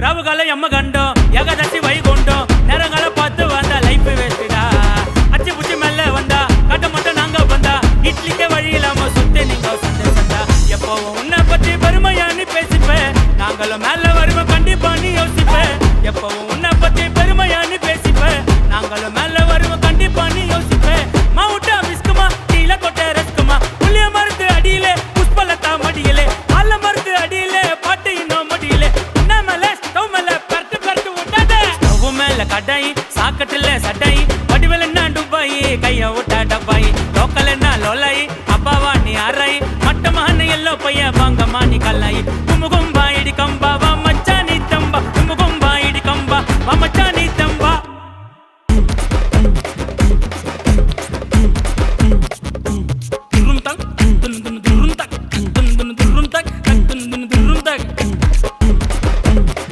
ராவுகால எம்ம கண்டோம் ஏகாதசி வைகுண்டம் நேரங்கால பார்த்து வந்தா லைஃப் வேஸ்டா அச்சு புச்சி மேல வந்தா கட்ட மட்டும் நாங்க வந்தா இட்லிக்கே வழி இல்லாம சுத்தி நீங்க சந்தா எப்பவும் உன்னை பத்தி பெருமையா நீ பேசிப்பேன் நாங்களும் மேல வருவோம் கண்டிப்பா நீ யோசிப்பேன் எப்பவும்